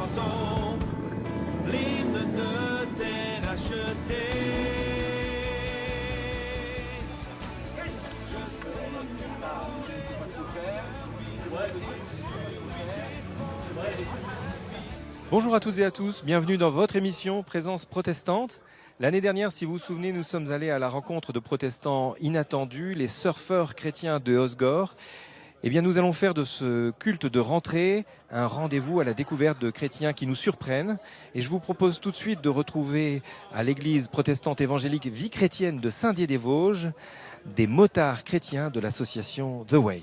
chantons l'hymne de tes rachetés. Je sais que Bonjour à toutes et à tous, bienvenue dans votre émission Présence protestante. L'année dernière, si vous vous souvenez, nous sommes allés à la rencontre de protestants inattendus, les surfeurs chrétiens de Osgore. Eh bien, nous allons faire de ce culte de rentrée un rendez-vous à la découverte de chrétiens qui nous surprennent. Et je vous propose tout de suite de retrouver à l'église protestante évangélique Vie chrétienne de Saint-Dié-des-Vosges des motards chrétiens de l'association The Way.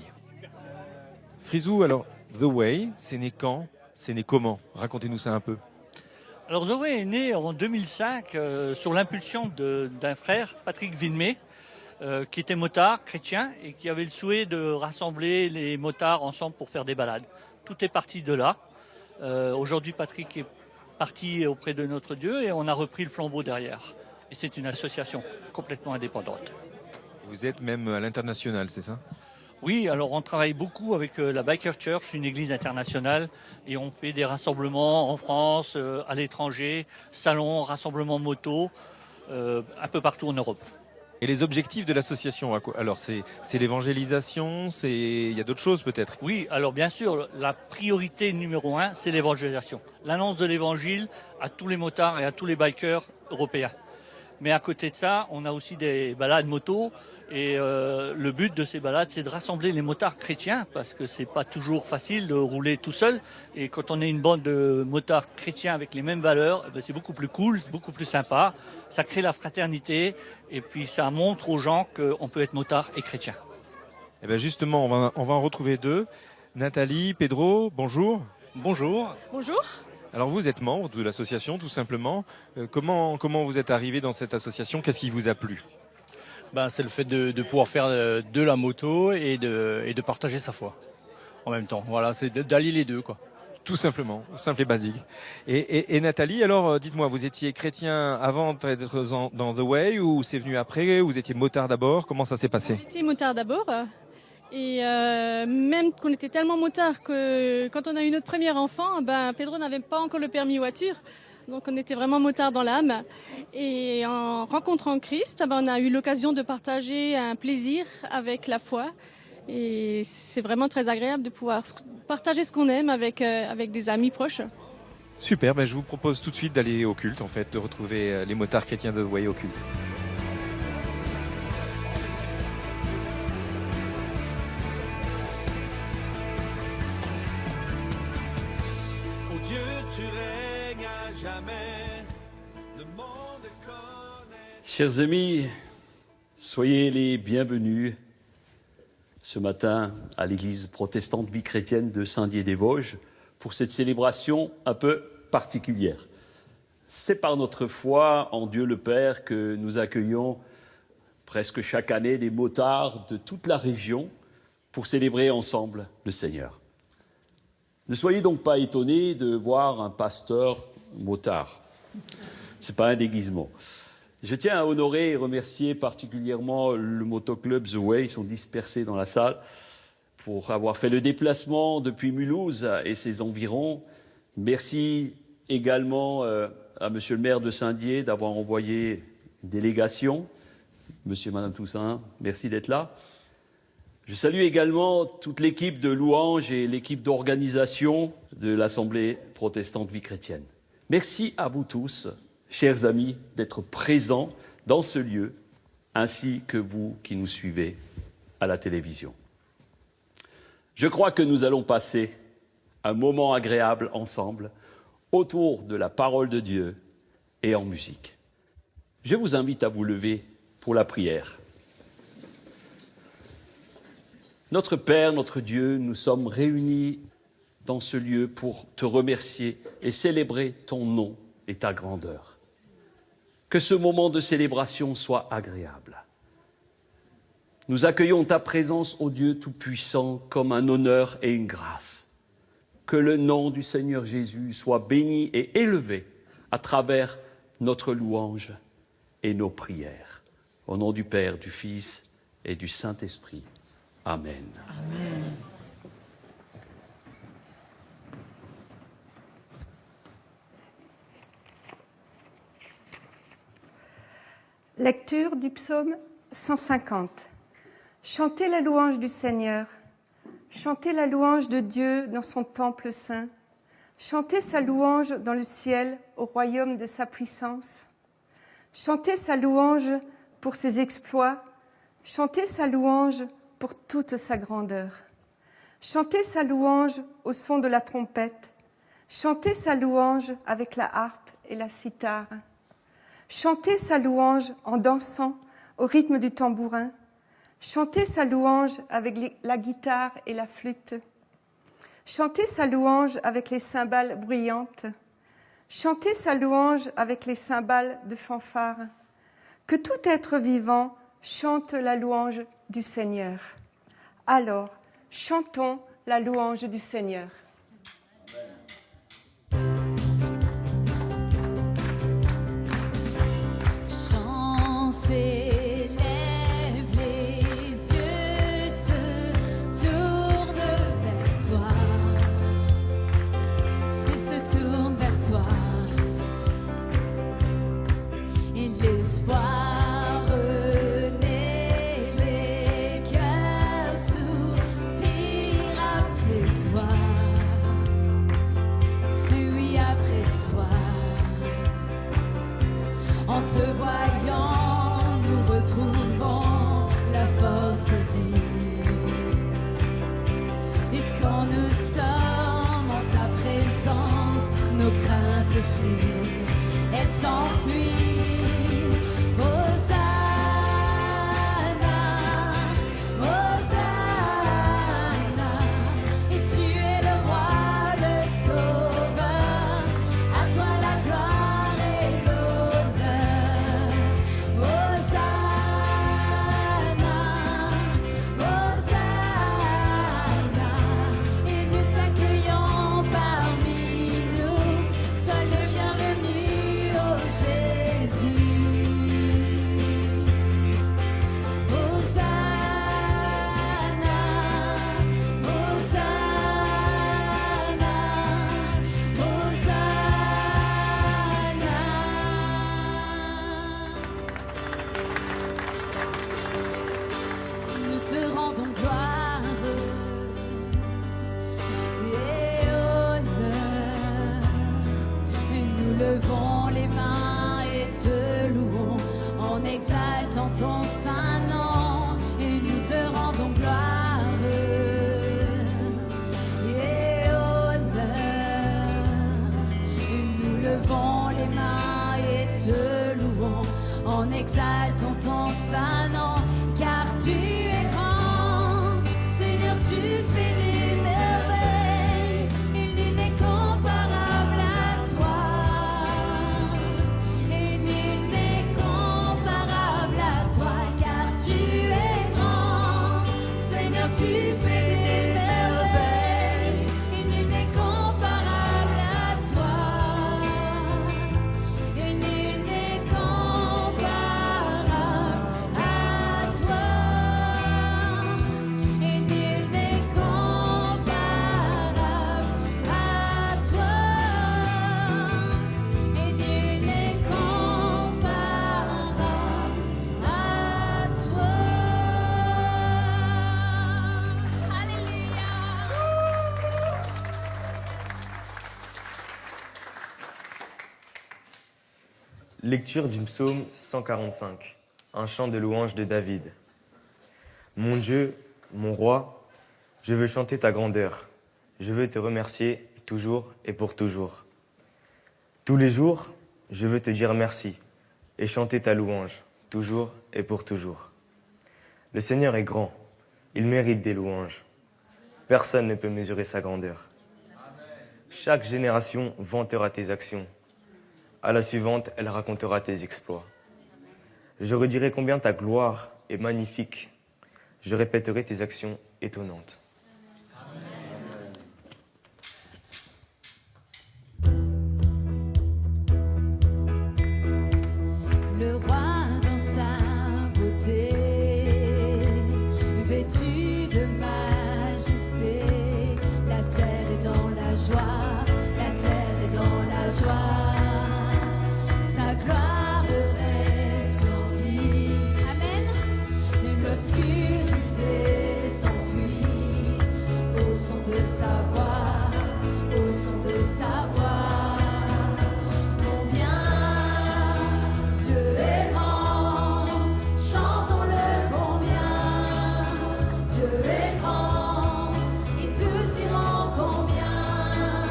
Frisou, alors, The Way, c'est né quand ? C'est né comment ? Racontez-nous ça un peu. Alors The Way est né en 2005 sur l'impulsion d'un frère, Patrick Villemé, qui était motard chrétien et qui avait le souhait de rassembler les motards ensemble pour faire des balades. Tout est parti de là. Aujourd'hui, Patrick est parti auprès de notre Dieu et on a repris le flambeau derrière. Et c'est une association complètement indépendante. Vous êtes même à l'international, c'est ça ? Oui, alors on travaille beaucoup avec la Biker Church, une église internationale, et on fait des rassemblements en France, à l'étranger, salons, rassemblements moto, un peu partout en Europe. Et les objectifs de l'association, alors c'est l'évangélisation, il y a d'autres choses peut-être ? Oui, alors bien sûr, la priorité numéro 1, c'est l'évangélisation. L'annonce de l'évangile à tous les motards et à tous les bikers européens. Mais à côté de ça, on a aussi des balades moto et le but de ces balades, c'est de rassembler les motards chrétiens parce que c'est pas toujours facile de rouler tout seul. Et quand on est une bande de motards chrétiens avec les mêmes valeurs, c'est beaucoup plus cool, beaucoup plus sympa. Ça crée la fraternité et puis ça montre aux gens qu'on peut être motard et chrétien. Et bien justement, on va en retrouver deux. Nathalie, Pedro, bonjour. Bonjour. Bonjour. Alors vous êtes membre de l'association tout simplement. Comment vous êtes arrivé dans cette association ? Qu'est-ce qui vous a plu ? C'est le fait de pouvoir faire de la moto et de partager sa foi en même temps. Voilà, c'est d'allier les deux, quoi. Tout simplement, simple et basique. Et Nathalie, alors dites-moi, vous étiez chrétien avant d'être dans The Way ou c'est venu après ? Vous étiez motard d'abord ? Comment ça s'est passé ? J'étais motard d'abord. Et même qu'on était tellement motard que quand on a eu notre premier enfant, Pedro n'avait pas encore le permis voiture. Donc on était vraiment motard dans l'âme. Et en rencontrant Christ, on a eu l'occasion de partager un plaisir avec la foi. Et c'est vraiment très agréable de pouvoir partager ce qu'on aime avec des amis proches. Super, je vous propose tout de suite d'aller au culte, en fait, de retrouver les motards chrétiens de The Way au culte. Dieu, tu règnes à jamais, le monde connaît. Chers amis, soyez les bienvenus ce matin à l'église protestante Vie chrétienne de Saint-Dié-des-Vosges pour cette célébration un peu particulière. C'est par notre foi en Dieu le Père que nous accueillons presque chaque année des motards de toute la région pour célébrer ensemble le Seigneur. Ne soyez donc pas étonnés de voir un pasteur motard. Ce n'est pas un déguisement. Je tiens à honorer et remercier particulièrement le motoclub The Way, ils sont dispersés dans la salle, pour avoir fait le déplacement depuis Mulhouse et ses environs. Merci également à monsieur le maire de Saint-Dié d'avoir envoyé une délégation. Monsieur et madame Toussaint, merci d'être là. Je salue également toute l'équipe de louanges et l'équipe d'organisation de l'Assemblée protestante Vie chrétienne. Merci à vous tous, chers amis, d'être présents dans ce lieu, ainsi que vous qui nous suivez à la télévision. Je crois que nous allons passer un moment agréable ensemble autour de la parole de Dieu et en musique. Je vous invite à vous lever pour la prière. Notre Père, notre Dieu, nous sommes réunis dans ce lieu pour te remercier et célébrer ton nom et ta grandeur. Que ce moment de célébration soit agréable. Nous accueillons ta présence, ô Dieu Tout-Puissant, comme un honneur et une grâce. Que le nom du Seigneur Jésus soit béni et élevé à travers notre louange et nos prières. Au nom du Père, du Fils et du Saint-Esprit. Amen. Amen. Lecture du psaume 150. Chantez la louange du Seigneur. Chantez la louange de Dieu dans son temple saint. Chantez sa louange dans le ciel, au royaume de sa puissance. Chantez sa louange pour ses exploits. Chantez sa louange pour toute sa grandeur. Chantez sa louange au son de la trompette. Chantez sa louange avec la harpe et la cithare. Chantez sa louange en dansant au rythme du tambourin. Chantez sa louange avec la guitare et la flûte. Chantez sa louange avec les cymbales bruyantes. Chantez sa louange avec les cymbales de fanfare. Que tout être vivant chante la louange du Seigneur. Alors, chantons la louange du Seigneur. Chant s'élève, les yeux se tournent vers toi. Ils se tournent vers toi. Et l'espoir renaît, les cœurs soupirent après toi. Oui, après toi. En te voyant, nous retrouvons la force de vie. Et quand nous sommes en ta présence, nos craintes fuient, elles s'enfuient. Hosanna, Hosanna, et tu es le roi, le sauveur, à toi la gloire et l'honneur. Hosanna, Hosanna, et nous t'accueillons parmi nous, sois le bienvenu, ô Jésus. Nous te rendons gloire et honneur, et nous levons les mains et te louons en exaltant ton saint nom, et nous te rendons gloire et honneur, et nous levons les mains et te louons en exaltant ton saint nom, car tu es grand, Seigneur, tu fais des merveilles, et nul n'est comparable à toi, et nul n'est comparable à toi, car tu es grand, Seigneur, tu fais des merveilles, et nul n'est comparable à toi, et nul n'est comparable à toi, et nul n'est comparable à toi, et nul n'est comparable à toi. Alléluia. Lecture du psaume 145, un chant de louange de David. Mon Dieu, mon roi, je veux chanter ta grandeur. Je veux te remercier toujours et pour toujours. Tous les jours, je veux te dire merci et chanter ta louange, toujours et pour toujours. Le Seigneur est grand, il mérite des louanges. Personne ne peut mesurer sa grandeur. Chaque génération vantera tes actions. À la suivante, elle racontera tes exploits. Je redirai combien ta gloire est magnifique. Je répéterai tes actions étonnantes. Le roi dans sa beauté, vêtu de majesté, la terre est dans la joie, la terre est dans la joie, sa gloire resplendit. l'obscurité s'enfuit au son de sa voix, au son de sa voix. Combien Dieu est grand, chantons-le combien Dieu est grand, et tous diront combien,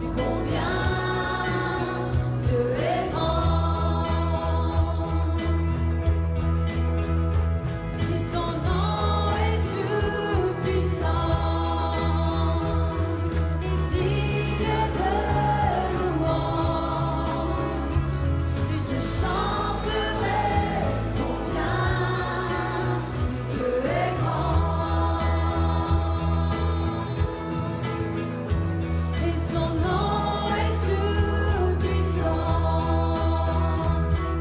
mais combien Dieu est grand. Et son nom est tout puissant, et digne de louange. Et je chanterai combien Dieu est grand. Et son nom est tout puissant,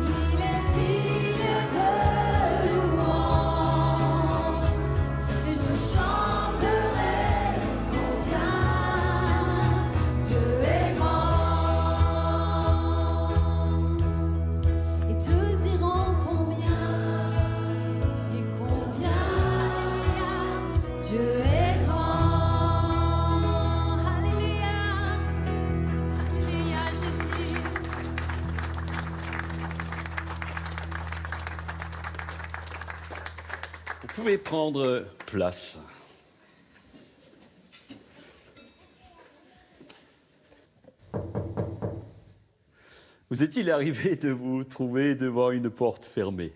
il est digne de louange. Et je chanterai combien Dieu est grand. Et tous diront combien, et combien, alléluia, Dieu est grand. Alléluia, alléluia, Jésus. Vous pouvez prendre place. Vous est-il arrivé de vous trouver devant une porte fermée?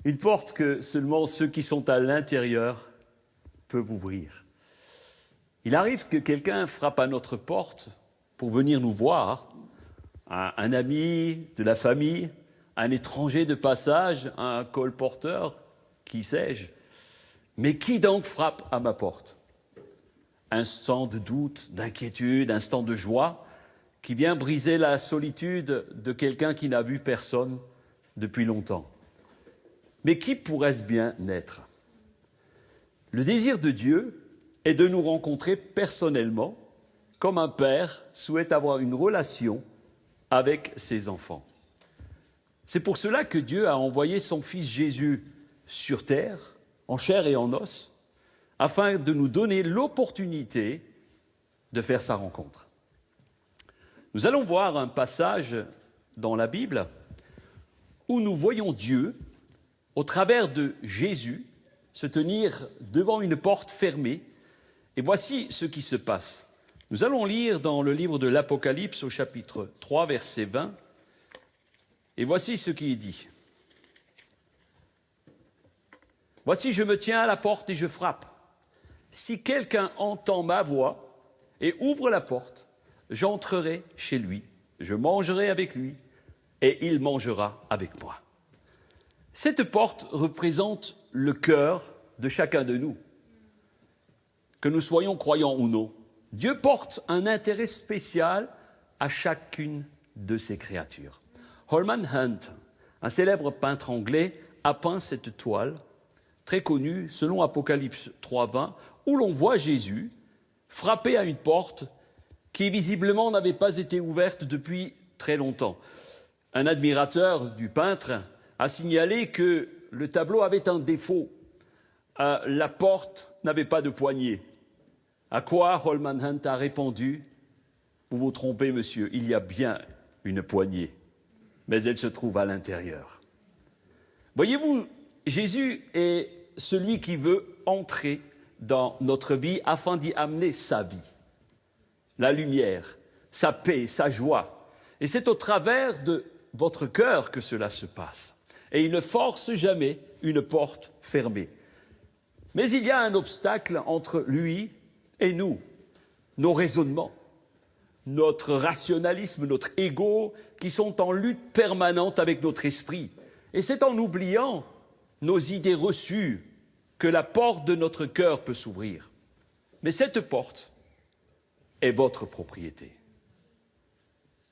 Une porte que seulement ceux qui sont à l'intérieur peuvent ouvrir. Il arrive que quelqu'un frappe à notre porte pour venir nous voir, un ami de la famille, un étranger de passage, un colporteur, qui sais-je. Mais qui donc frappe à ma porte? Instant de doute, d'inquiétude, instant de joie, qui vient briser la solitude de quelqu'un qui n'a vu personne depuis longtemps. Mais qui pourrait-ce bien être? Le désir de Dieu est de nous rencontrer personnellement, comme un père souhaite avoir une relation avec ses enfants. C'est pour cela que Dieu a envoyé son Fils Jésus sur terre, en chair et en os, afin de nous donner l'opportunité de faire sa rencontre. Nous allons voir un passage dans la Bible où nous voyons Dieu, au travers de Jésus, se tenir devant une porte fermée. Et voici ce qui se passe. Nous allons lire dans le livre de l'Apocalypse au chapitre 3, verset 20. Et voici ce qui est dit. « Voici, je me tiens à la porte et je frappe. Si quelqu'un entend ma voix et ouvre la porte, j'entrerai chez lui, je mangerai avec lui et il mangera avec moi. » Cette porte représente le cœur de chacun de nous. Que nous soyons croyants ou non, Dieu porte un intérêt spécial à chacune de ses créatures. Holman Hunt, un célèbre peintre anglais, a peint cette toile, très connue selon Apocalypse 3.20, où l'on voit Jésus frapper à une porte qui visiblement n'avait pas été ouverte depuis très longtemps. Un admirateur du peintre a signalé que le tableau avait un défaut. La porte n'avait pas de poignée. À quoi Holman Hunt a répondu « Vous vous trompez, monsieur, il y a bien une poignée, mais elle se trouve à l'intérieur. » Voyez-vous, Jésus est celui qui veut entrer dans notre vie afin d'y amener sa vie, la lumière, sa paix, sa joie. Et c'est au travers de votre cœur que cela se passe. Et il ne force jamais une porte fermée. Mais il y a un obstacle entre lui et nous, nos raisonnements, notre rationalisme, notre ego, qui sont en lutte permanente avec notre esprit. Et c'est en oubliant nos idées reçues que la porte de notre cœur peut s'ouvrir. Mais cette porte est votre propriété.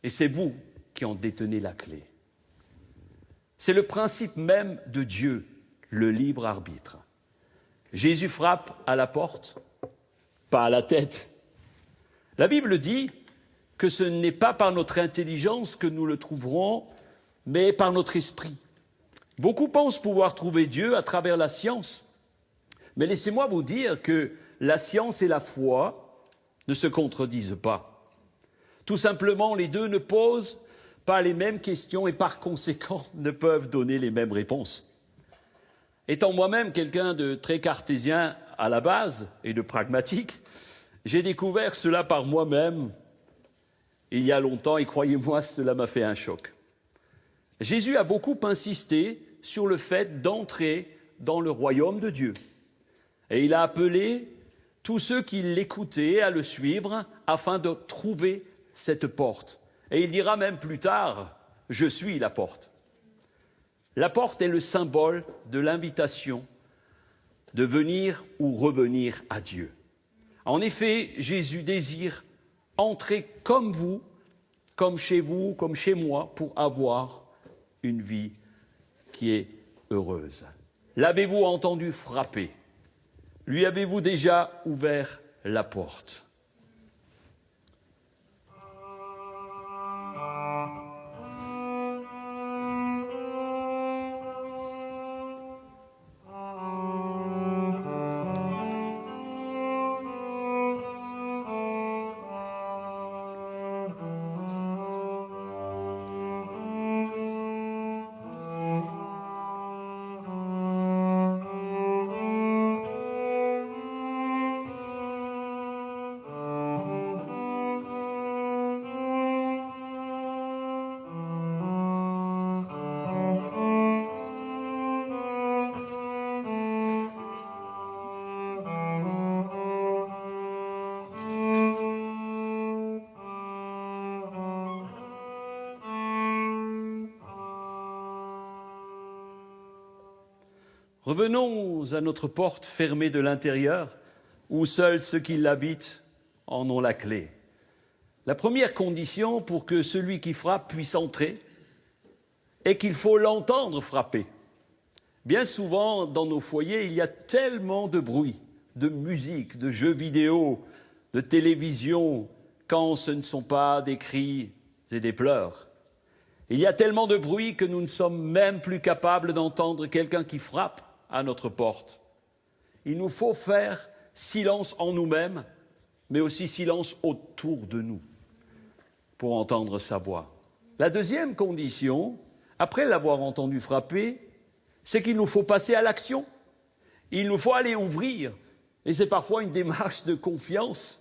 Et c'est vous qui en détenez la clé. C'est le principe même de Dieu, le libre arbitre. Jésus frappe à la porte, pas à la tête. La Bible dit que ce n'est pas par notre intelligence que nous le trouverons, mais par notre esprit. Beaucoup pensent pouvoir trouver Dieu à travers la science. Mais laissez-moi vous dire que la science et la foi ne se contredisent pas. Tout simplement, les deux ne posent pas les mêmes questions et par conséquent ne peuvent donner les mêmes réponses. Étant moi-même quelqu'un de très cartésien à la base et de pragmatique, j'ai découvert cela par moi-même il y a longtemps et croyez-moi, cela m'a fait un choc. Jésus a beaucoup insisté sur le fait d'entrer dans le royaume de Dieu. Et il a appelé tous ceux qui l'écoutaient à le suivre afin de trouver cette porte. Et il dira même plus tard, « Je suis la porte ». La porte est le symbole de l'invitation de venir ou revenir à Dieu. En effet, Jésus désire entrer comme vous, comme chez moi, pour avoir une vie qui est heureuse. L'avez-vous entendu frapper? Lui avez-vous déjà ouvert la porte? Revenons à notre porte fermée de l'intérieur, où seuls ceux qui l'habitent en ont la clé. La première condition pour que celui qui frappe puisse entrer est qu'il faut l'entendre frapper. Bien souvent, dans nos foyers, il y a tellement de bruit, de musique, de jeux vidéo, de télévision, quand ce ne sont pas des cris et des pleurs. Il y a tellement de bruit que nous ne sommes même plus capables d'entendre quelqu'un qui frappe à notre porte. Il nous faut faire silence en nous-mêmes, mais aussi silence autour de nous, pour entendre sa voix. La deuxième condition, après l'avoir entendu frapper, c'est qu'il nous faut passer à l'action. Il nous faut aller ouvrir. Et c'est parfois une démarche de confiance,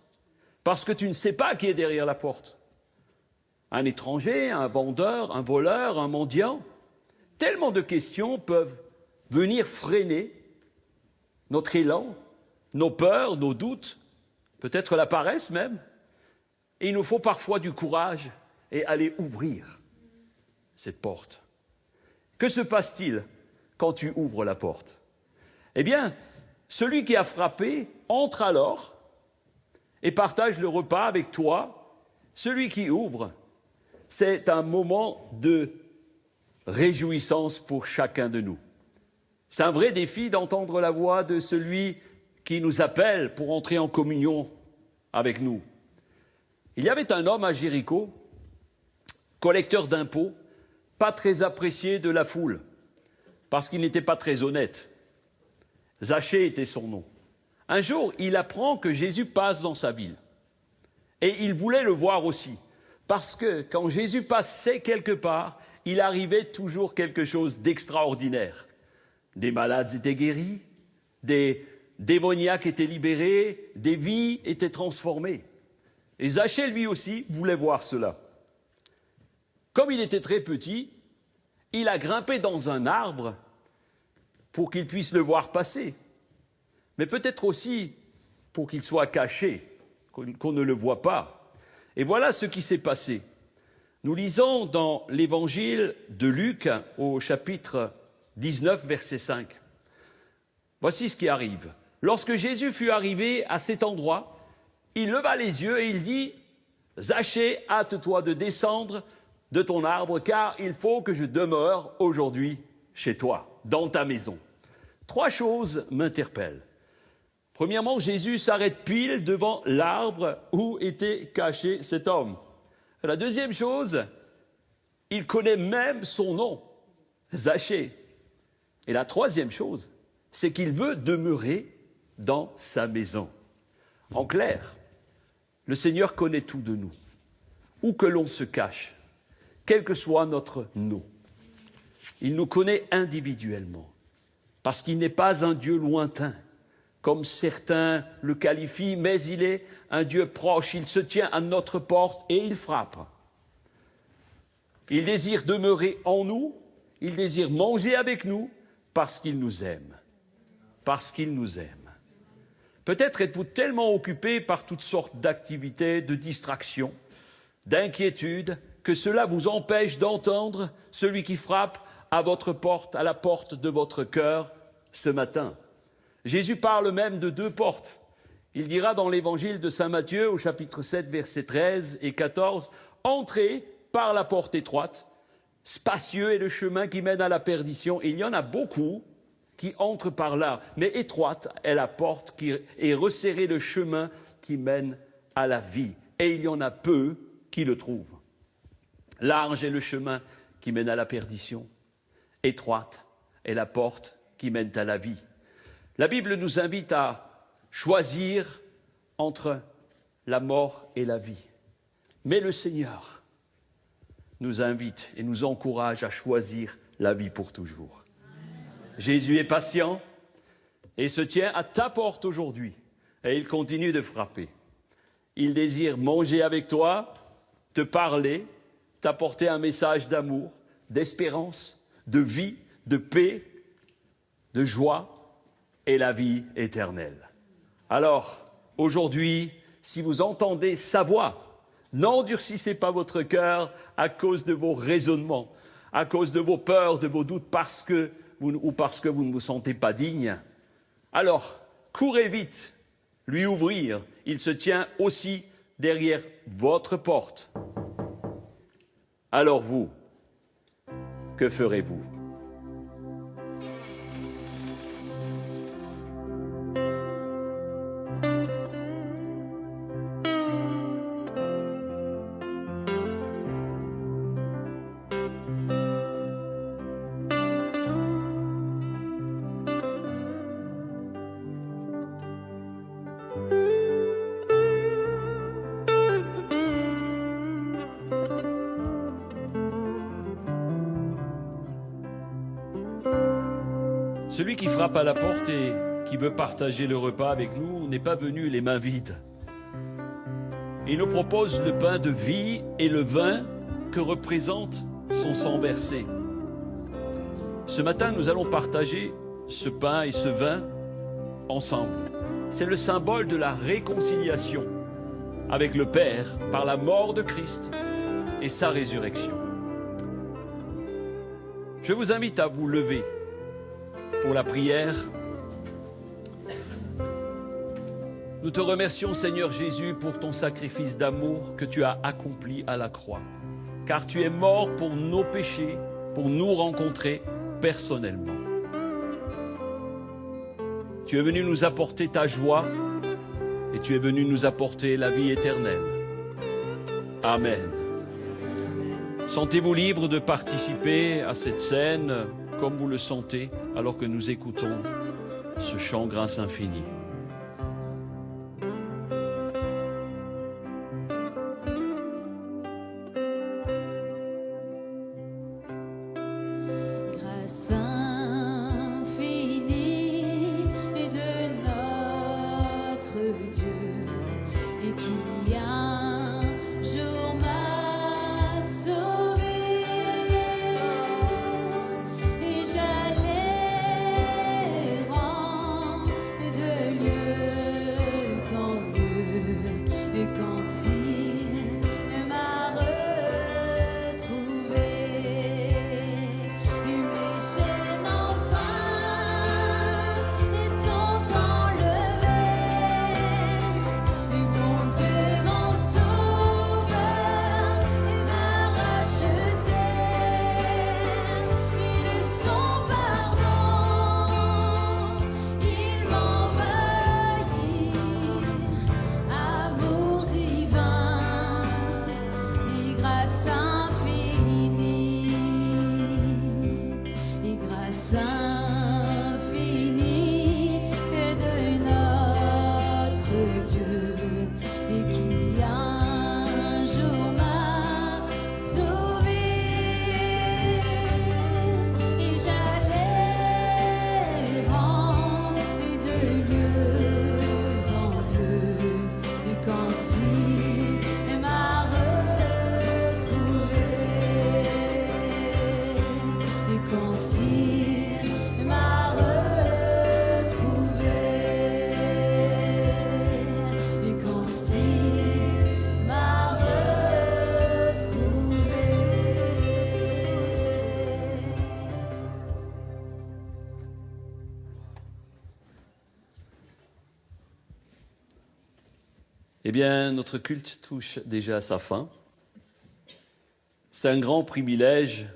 parce que tu ne sais pas qui est derrière la porte. Un étranger, un vendeur, un voleur, un mendiant. Tellement de questions peuvent venir freiner notre élan, nos peurs, nos doutes, peut-être la paresse même. Et il nous faut parfois du courage et aller ouvrir cette porte. Que se passe-t-il quand tu ouvres la porte? Eh bien, celui qui a frappé entre alors et partage le repas avec toi. Celui qui ouvre, c'est un moment de réjouissance pour chacun de nous. C'est un vrai défi d'entendre la voix de celui qui nous appelle pour entrer en communion avec nous. Il y avait un homme à Jéricho, collecteur d'impôts, pas très apprécié de la foule, parce qu'il n'était pas très honnête. Zachée était son nom. Un jour, il apprend que Jésus passe dans sa ville. Et il voulait le voir aussi, parce que quand Jésus passait quelque part, il arrivait toujours quelque chose d'extraordinaire. Des malades étaient guéris, des démoniaques étaient libérés, des vies étaient transformées. Et Zachée, lui aussi, voulait voir cela. Comme il était très petit, il a grimpé dans un arbre pour qu'il puisse le voir passer, mais peut-être aussi pour qu'il soit caché, qu'on ne le voit pas. Et voilà ce qui s'est passé. Nous lisons dans l'évangile de Luc au chapitre 19, verset 5. Voici ce qui arrive. Lorsque Jésus fut arrivé à cet endroit, il leva les yeux et il dit « Zachée, hâte-toi de descendre de ton arbre, car il faut que je demeure aujourd'hui chez toi, dans ta maison. » 3 choses m'interpellent. Premièrement, Jésus s'arrête pile devant l'arbre où était caché cet homme. La deuxième chose, il connaît même son nom, Zachée. Et la troisième chose, c'est qu'il veut demeurer dans sa maison. En clair, le Seigneur connaît tout de nous, où que l'on se cache, quel que soit notre nom. Il nous connaît individuellement, parce qu'il n'est pas un Dieu lointain, comme certains le qualifient, mais il est un Dieu proche, il se tient à notre porte et il frappe. Il désire demeurer en nous, il désire manger avec nous, parce qu'il nous aime. Parce qu'il nous aime. Peut-être êtes-vous tellement occupé par toutes sortes d'activités, de distractions, d'inquiétudes, que cela vous empêche d'entendre celui qui frappe à votre porte, à la porte de votre cœur ce matin. Jésus parle même de deux portes. Il dira dans l'évangile de saint Matthieu, au chapitre 7, versets 13 et 14, « Entrez par la porte étroite, spacieux est le chemin qui mène à la perdition. » Il y en a beaucoup qui entrent par là, mais étroite est la porte et resserré le chemin qui mène à la vie. Et il y en a peu qui le trouvent. Large est le chemin qui mène à la perdition. Étroite est la porte qui mène à la vie. La Bible nous invite à choisir entre la mort et la vie. Mais le Seigneur nous invite et nous encourage à choisir la vie pour toujours. Jésus est patient et se tient à ta porte aujourd'hui et il continue de frapper. Il désire manger avec toi, te parler, t'apporter un message d'amour, d'espérance, de vie, de paix, de joie et la vie éternelle. Alors, aujourd'hui, si vous entendez sa voix, n'endurcissez pas votre cœur à cause de vos raisonnements, à cause de vos peurs, de vos doutes, parce que vous ne vous sentez pas digne. Alors, courez vite, lui ouvrir. Il se tient aussi derrière votre porte. Alors vous, que ferez-vous ? Celui qui frappe à la porte et qui veut partager le repas avec nous n'est pas venu les mains vides. Il nous propose le pain de vie et le vin que représente son sang versé. Ce matin, nous allons partager ce pain et ce vin ensemble. C'est le symbole de la réconciliation avec le Père par la mort de Christ et sa résurrection. Je vous invite à vous lever pour la prière. Nous te remercions, Seigneur Jésus, pour ton sacrifice d'amour que tu as accompli à la croix. Car tu es mort pour nos péchés, pour nous rencontrer personnellement. Tu es venu nous apporter ta joie et tu es venu nous apporter la vie éternelle. Amen. Sentez-vous libre de participer à cette scène comme vous le sentez alors que nous écoutons ce chant grâce infinie. Grâce infinie de notre Dieu et qui un jour m'a sauvé. Et j'allais rendre Eh bien, notre culte touche déjà à sa fin. C'est un grand privilège,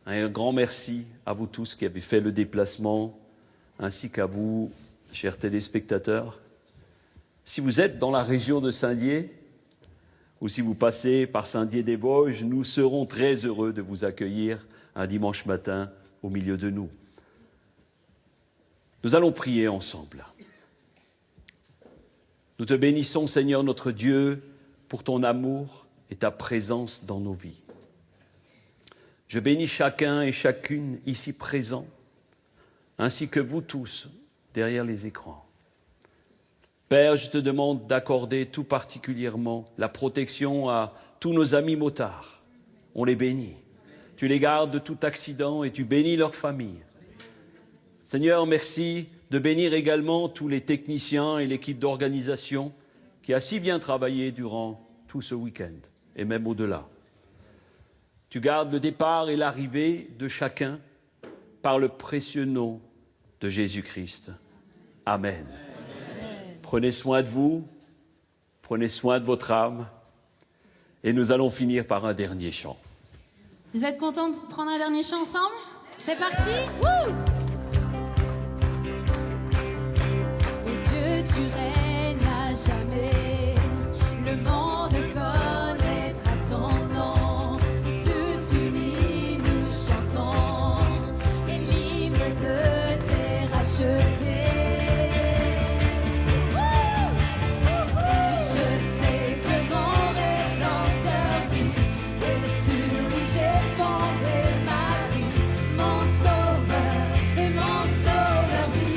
un grand merci à vous tous qui avez fait le déplacement, ainsi qu'à vous, chers téléspectateurs. Si vous êtes dans la région de Saint-Dié, ou si vous passez par Saint-Dié-des-Vosges, nous serons très heureux de vous accueillir un dimanche matin au milieu de nous. Nous allons prier ensemble. Nous te bénissons, Seigneur notre Dieu, pour ton amour et ta présence dans nos vies. Je bénis chacun et chacune ici présent, ainsi que vous tous derrière les écrans. Père, je te demande d'accorder tout particulièrement la protection à tous nos amis motards. On les bénit. Tu les gardes de tout accident et tu bénis leur famille. Seigneur, merci de bénir également tous les techniciens et l'équipe d'organisation qui a si bien travaillé durant tout ce week-end et même au-delà. Tu gardes le départ et l'arrivée de chacun par le précieux nom de Jésus-Christ. Amen. Prenez soin de vous, prenez soin de votre âme et nous allons finir par un dernier chant. Vous êtes contents de prendre un dernier chant ensemble? C'est parti! Wouh! Dieu, tu règnes à jamais, le monde connaîtra ton nom, et tu s'unit, nous chantons, et libre de tes rachetés. Je sais que mon Rédempteur vit, et sur lui j'ai fondé ma vie, mon Sauveur et mon Sauveur vit.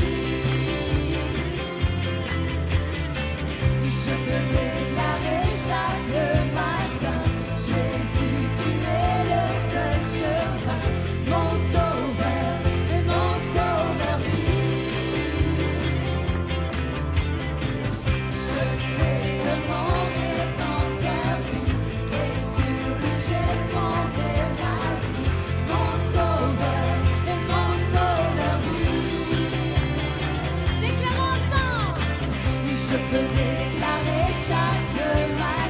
Je peux déclarer chaque matin, Jésus, tu es le seul chemin, mon sauveur et mon sauveur vit. Je sais que mon Rédempteur vit, et sur lui j'ai fondé ma vie, mon sauveur et mon sauveur vit. Déclarons ensemble, et je peux déclarer chaque matin.